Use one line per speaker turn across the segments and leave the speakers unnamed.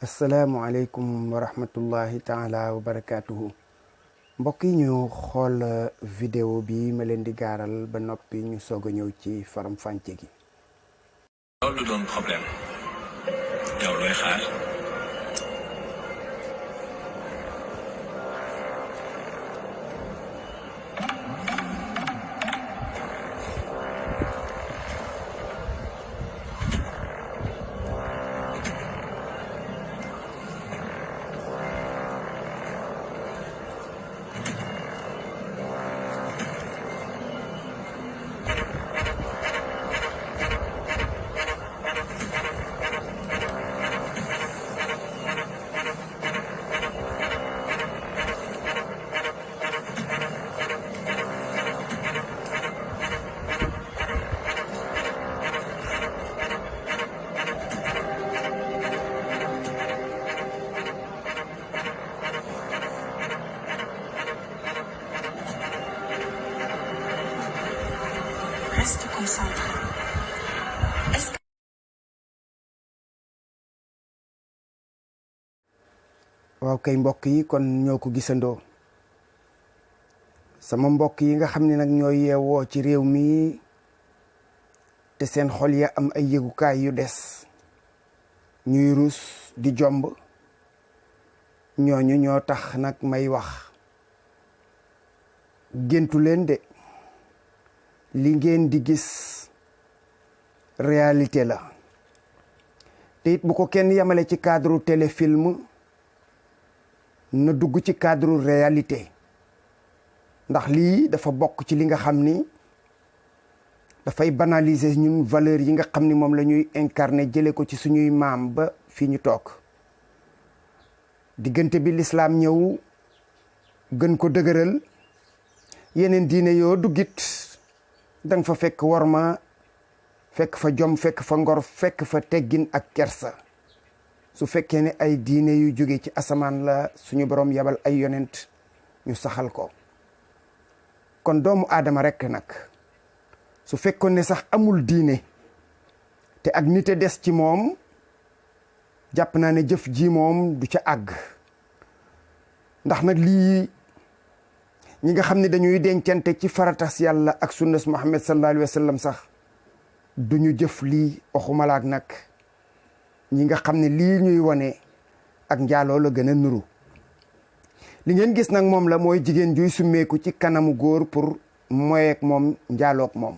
asalaamualeykum wa rahmatullahi taala wa barakaatuhu. mbokk yi ñu xool vidéo bi ma leen di gaaral ba noppi ñu soog a ñëw ci faram fànce gi.
loolu doon problème yow looy xaar.
Reste concentré. Est-ce que...
waaw kay mbokk yi kon ñoo ko gisandoo sama mbokk yi nga xam ne nag ñoo yeewoo ci réew mi te seen xol ya am ay yëgukaay yu des ñuy rus di jomb ñooñu ñoo tax nag may wax géntu leen de li ngeen di gis réalité la te it bu ko kenn yamale ci cadre téléfilm na dugg ci cadre réalité ndax lii dafa bokk ci li nga xam ni dafay banaliser ñun valeur yi nga xam ni moom la ñuy incarner jële ko ci suñuy maam ba fii ñu toog diggante bi lislaam ñëw gën ko dëgëral yeneen diine yoo duggit danga fa fekk worma fekk fa jom fekk fa ngor fekk fa teggin ak kersa su fekkee ne ay diine yu jóge ci asamaan la suñu borom yabal ay yonent ñu saxal ko kon doomu aadama rekk nag su fekkoon ne sax amul diine te ak nite des ci moom jàpp naa ne jëf ji moom du ca àgg ndax nag lii ñi nga xam ne dañuy dencante ci faratas yàlla ak sunnas Muhammad sallallahu alayhi wa sallam sax du ñu jëf lii waxumalaak nag ñi nga xam ne lii ñuy wane ak njaaloo la gën a nuru li ngeen gis nag moom la mooy jigéen juy summeeku ci kanamu góor pour moyeek moom njaaloog moom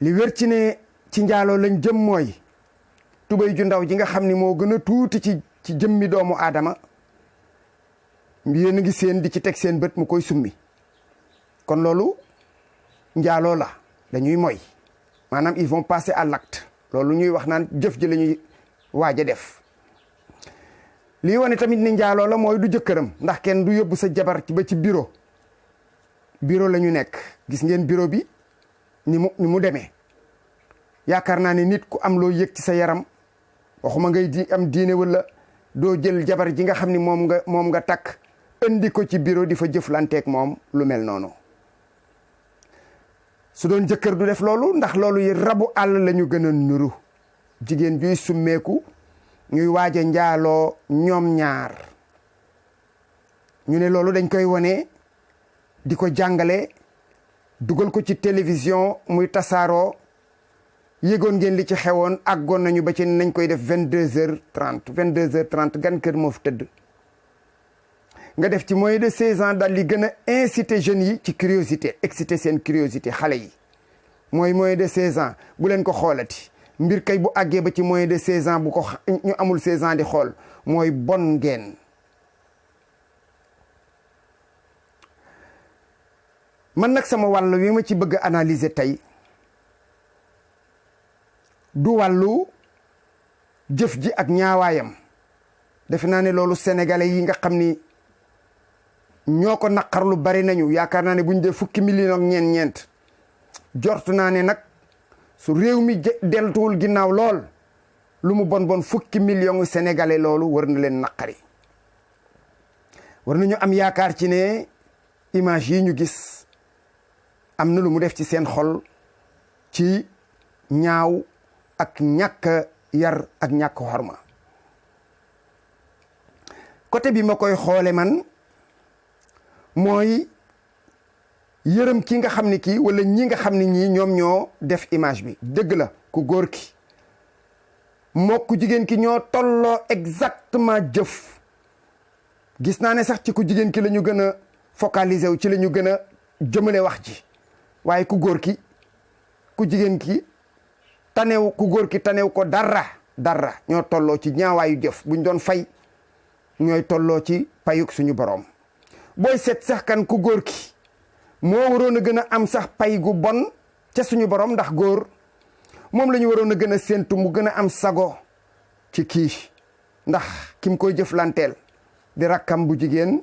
li wér ci ne ci njaaloo lañ jëm mooy tubéy ju ndaw ji nga xam ne moo gën a tuuti ci jëmmi doomu aadama yéen a ngi seen di ci teg seen bët mu koy summi kon loolu njaaloo la dañuy moy maanaam ils vont passer à l'acte loolu ñuy wax naan jëf ji la ñuy waaj a def lii wane tamit ni njaaloo la mooy du jëkkëram ndax kenn du yóbbu sa jabar ba ci bureau la ñu nekk gis ngeen bureau bi ni mu demee yaakaar naa ne nit ku am loo yëg ci sa yaram waxuma ngay am diine wala doo jël jabar ji nga xam ni moom nga takk indi ko ci bureau di fa jëflanteeg moom lu mel noonu su doon jëkkër du def loolu ndax loolu yi rabu àll la ñu gën a nuru jigéen juy summeeku ñuy waaja njaaloo ñoom ñaar ñu ne loolu dañ koy wane di ko jàngale dugal ko ci télévision muy tasaaroo yégoon ngeen li ci xewoon àggoon nañu ba ci nañ koy def 22h30 gan kër moo fi tëdd nga def ci moins de 16 ans daal li gën a inciter jeunes yi ci curiosité exciter seen curiosité xale yi mooy moins de 16 ans bu leen ko xoolati mbir kay bu àggee ba ci moins de 16 ans bu ko ñu amul 16 ans di xool mooy bon ngeen man nag sama wàll wi ma ci bëgg a analyser tey du wàllu jëf ji ak ñaawaayam defe naa ne loolu sénégalais yi nga xam ni ñoo ko naqarlu bari nañu yaakaar naa ne buñ dee fukki million ak ñeent jortu naa ne nag su réew mi deltuwul ginnaaw lool lu mu bon fukki million sénégalais loolu war na leen naqari war nañu am yaakaar ci ne image yi ñu gis am na lu mu def ci seen xol ci ñaaw ak ñàkk yar ak ñàkk xorma côté bi ma koy xoole man mooy yërëm ki nga xam ni kii wala ñi nga xam ni ñii ñoom ñoo def image bi. dëgg la ku góor ki moo ku jigéen ki ñoo tolloo exactement jëf. gis naa ne sax ci ku jigéen ki la ñu gën a focaliser wu, ci la ñu gën a jëmale wax ji, waaye ku góor ki ku jigéen ki tanew ku góor ki tanew ko dara ñoo tolloo ci ñaawaayu jëf. buñ doon fay ñooy tolloo ci payuk suñu borom. booy seet sax kan ku góor ki moo waroon a gën a am sax pay gu bon ca suñu borom, ndax góor moom la ñu waroon a gën a séentu mu gën a am sago ci kii, ndax kim koy jëflanteel di rakkam bu jigéen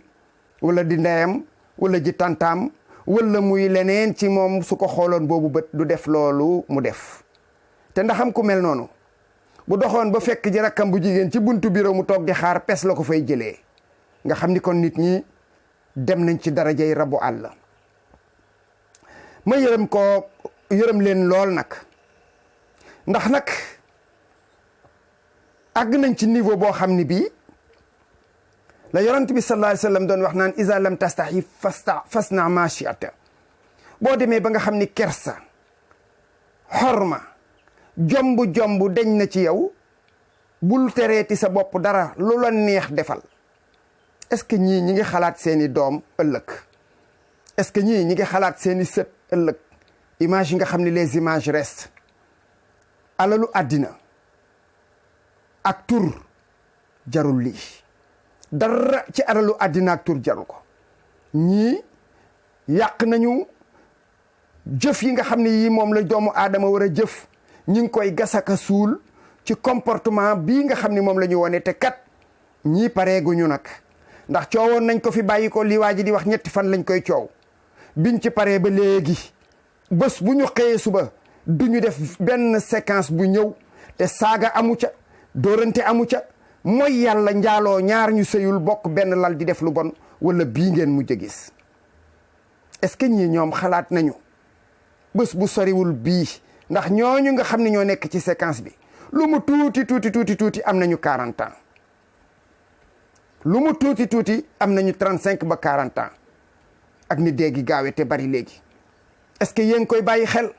wala di ndeyam wala ji tantaam wala muy leneen ci moom. su ko xooloon boobu bët du def loolu mu def. te ndaxam ku mel noonu bu doxoon ba fekk ji rakkam bu jigéen ci buntu bureau mu toog di xaar pes la ko fay jëlee, nga xam ni kon nit ñi dem nañ ci darajay rabu àll. ma yërëm leen lool nag, ndax nag àgg nañ ci niveau boo xam ni bii la yonent bi sallallahu alayhi wa sallam doon wax naan iza lam tastahi fasna ma shi'ta. boo demee ba nga xam ni kersa, xorma, jomb deñ na ci yow, bul tereeti sa bopp dara, lu la neex defal. est-ce que ñii ñi ngi xalaat seeni doom ëllëg? est-ce que ñii ñi ngi xalaat seeni sët ëllëg? image yi nga xam ne les images restent. alalu àddina ak tur jarul lii, dara ci alalu àddina ak tur jarul ko. ñii yàq nañu jëf yi nga xam ne yii moom la doomu aadama war a jëf. ñi ngi koy gasaka suul ci comportement bii nga xam ne moom la ñu wone. te kat ñii pareeguñu nag, ndax coowoon nañ ko fi bàyyi ko li waa ji di wax 3 fan lañ koy coow. biñ ci paree ba léegi bés bu ñu xëyee suba du ñu def benn séquence bu ñëw te saaga amu ca, dóorante amu ca, mooy yàlla njaaloo ñaar ñu sëyul bokk benn lal di def lu bon, wala bii ngeen mujj a gis. est-ce que ñii ñoom xalaat nañu bés bu soriwul bii, ndax ñooñu nga xam ne ñoo nekk ci séquence bi lu mu tuuti am nañu 40 ans. lu mu tuuti am nañu 35 ba 40 ans. ak ni dee gi gaawe te bari léegi. est-ce que yéen koy bàyyi xel?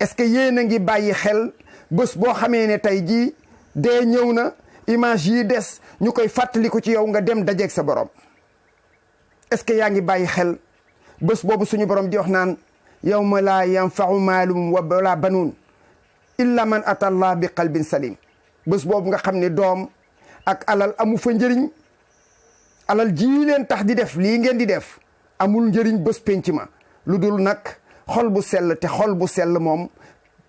est-ce que yéen a ngi bàyyi xel bés boo xamee ne tey jii dee ñëw na, image yi des ñu koy fàttaliku ci yow nga dem dajeeg sa borom? est-ce que yaa ngi bàyyi xel bés boobu suñu borom di wax naan yawma laa yanfa'u maalum wala banuun illa man ata allah bi qalbin salim. bés boobu nga xam ne doom ak alal amu fa njëriñ. alal ji leen tax di def lii ngeen di def amul njëriñ bés penc ma, lu dul nag xol bu sell. te xol bu sell moom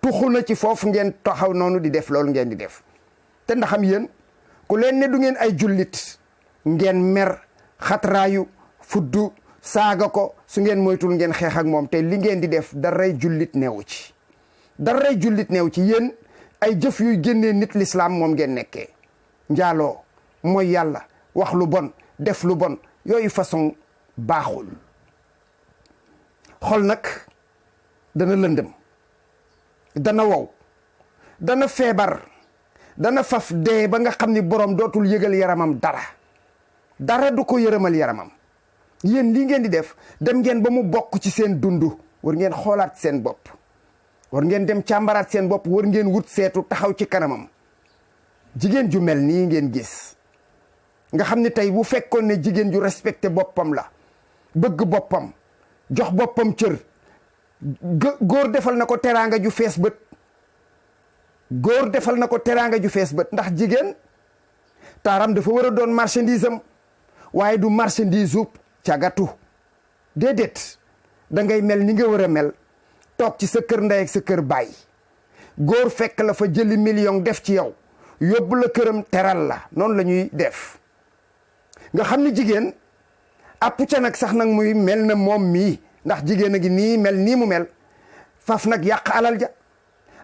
tuxu na ci foofu ngeen taxaw noonu di def loolu ngeen di def. te ndaxam yéen ku leen ne du ngeen ay jullit ngeen mer, xatraayu, fuddu, saaga ko, su ngeen moytul ngeen xeex ak moom. te li ngeen di def daray jullit neewu ci, daray jullit neewu ci. yéen ay jëf yuy génnee nit lislaam moom ngeen nekkee. njaaloo, mooy yàlla, wax lu bon, def lu bon, yooyu façon baaxul. xol nag dana lëndëm, dana wow, dana feebar, dana faf dee ba nga xam ni borom dootul yëgal yaramam dara du ko yërëmal yaramam. yéen lii ngeen di def dem ngeen ba mu bokk ci seen dundu. war ngeen xoolaat seen bopp, war ngeen dem càmbaraat seen bopp, war ngeen wut seetu taxaw ci kanamam. jigéen ju mel nii ngeen gis nga xam ne tey bu fekkoon ne jigéen ju respecté boppam la, bëgg boppam, jox boppam cër, góor defal na ko teraanga ju fees bët. góor defal na ko teraanga ju fees bët. ndax jigéen taaram dafa war a doon marchandise am, waaye du marchandise u cagatu. déedéet, da ngay mel ni nga war a mel, toog ci sa kër ndey ak sa kër baay. góor fekk la fa jëli million def ci yow, yóbbu la këram teral la. noonu la ñuy def. nga xam ni jigéen àpp ca nag sax nag muy mel na moom mii, ndax jigéen a ngi nii mel nii mu mel, faf nag yàq alal ja.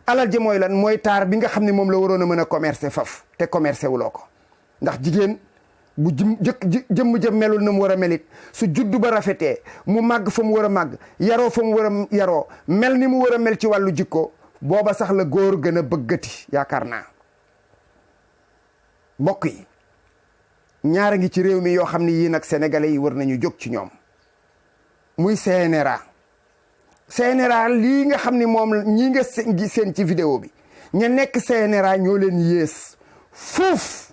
alal ja mooy lan? mooy taar bi nga xam ne moom la waroon a mën a commercer faf, te commercer wuloo ko. ndax jigéen bu jëmm ja melul na mu war a melit, su juddu ba rafetee, mu màgg fa mu war a màgg, yaroo fa mu war a yaroo, mel ni mu war a mel ci wàllu jikko, booba sax la góor gën a bëggati, yaakaar naa. mbokk yi, ñaara ngi ci réew mi yoo xam ne yii nag sénégalais yi war nañu jóg ci ñoom muy CNRA lii nga xam ni moom ñii nga seen ci vidéo bi ña nekk CNRA ñoo leen yées fuuf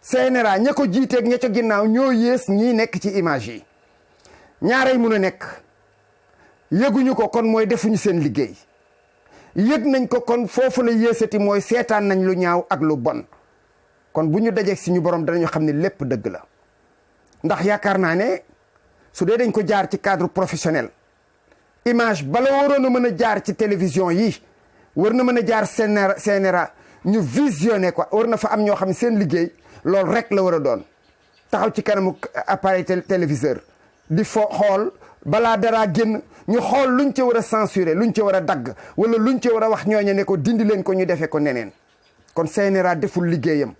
CNRA ña ko jiiteeg ña ca ginnaaw ñoo yées ñii nekk ci image yi ñaaray mun a nekk yëguñu ko kon mooy defuñu seen liggéey yëg nañ ko kon foofu la yéesati mooy seetaan nañ lu ñaaw ak lu bon kon bu ñu dajeeg suñu borom danañu xam ne lépp dëgg la ndax yaakaar naa ne su dee dañ ko jaar ci cadre professionnel image bala waroon a mën a jaar ci télévision yi war na mën a jaar CNRA ñu visionné ko war na fa am ñoo xam ne seen liggéey loolu rek la war a doon taxaw ci kanamu appareil téléviseur di xool balaa dara génn ñu xool luñ ca war a censurer luñ ca war a dagg wala luñ ca war a wax ñooña ne ko dindi leen ko ñu defee ko neneen kon CNRA deful liggéeyam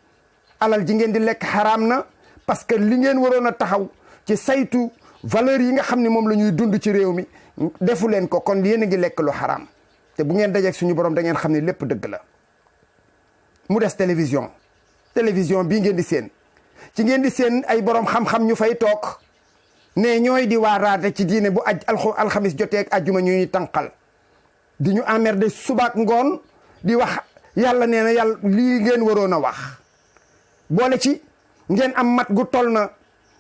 alal ji ngeen di lekk xaraam na parce que li ngeen waroon a taxaw ci saytu valeur yi nga xam ne moom la ñuy dund ci réew mi defu leen ko kon yéen a ngi lekk lu xaraam te bu ngeen dajeeg suñu borom da ngeen xam ne lépp dëgg la mu des télévision bii ngeen di seen ci ngeen di seen ay borom xam-xam ñu fay toog ne ñooy di waaraate ci diine bu alxamis jotee ak ajjuma ñu ñuy tànqal di ñu emmerdé subaak ngoon di wax yàlla nee na yàlla lii ngeen waroon a wax boole ci ngeen am mat gu toll na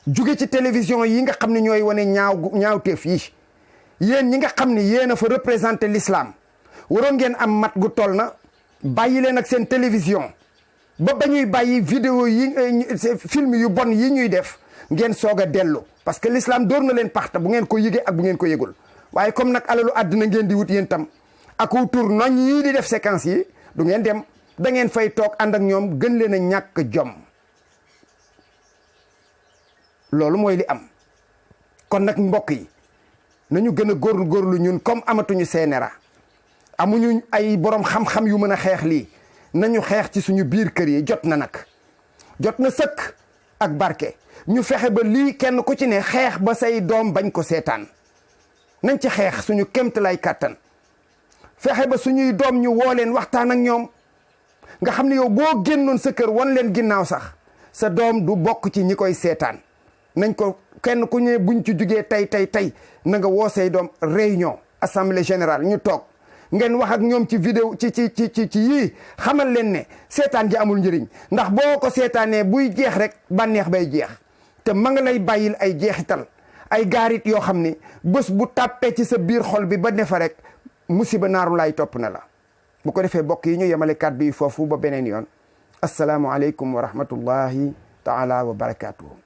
jóge ci télévision yi nga xam ne ñooy wane ñaawteef yi yéen ñi nga xam ne yéen a fa représenté l'islam waroon ngeen am mat gu toll na bàyyi leen ak seen télévision ba ñuy bàyyi vidéo yi film yu bon yi ñuy def ngeen soog a dellu parce que l'islam door na leen paxta bu ngeen ko yëgee ak bu ngeen ko yëgul waaye comme nag alalu àddina ngeen di wut yéen tam ak tur noñ yii di def séquence yi du ngeen dem da ngeen fay toog ànd ak ñoom gën leen a ñàkk jom loolu mooy li am kon nag mbokk yi nañu gën a góorlu ñun comme amatuñu CNRA amuñu ay borom xam-xam yu mën a xeex lii nañu xeex ci suñu biir kër yi jot na nag jot na sëkk ak barke ñu fexe ba lii kenn ku ci ne xeex ba say doom bañ ko seetaan nañ ci xeex suñu kéemtalaay kàttan fexe ba suñuy doom ñu woo leen waxtaan ak ñoom nga xam ne yow boo génnoon sa kër wan leen ginnaaw sax sa doom du bokk ci ñi koy seetaan nañ ko kenn ku ne buñ ci jugee tey na nga woo say doom réunion assemblée générale ñu toog ngeen wax ak ñoom ci vidéo ci yii xamal leen ne seetaan gi amul njëriñ ndax boo ko seetaanee buy jeex rek bànneex bay jeex te ma nga lay bàyyil ay jeexital ay gaarit yoo xam ni bés bu tàppee ci sa biir xol bi ba ne fa rek musiba naaru laay topp na la bu ko defee bokk yi ñu yemale kàddu yi foofu ba beneen yoon asalaamualeykum wa rahmatullahi taala wa barakaatuhu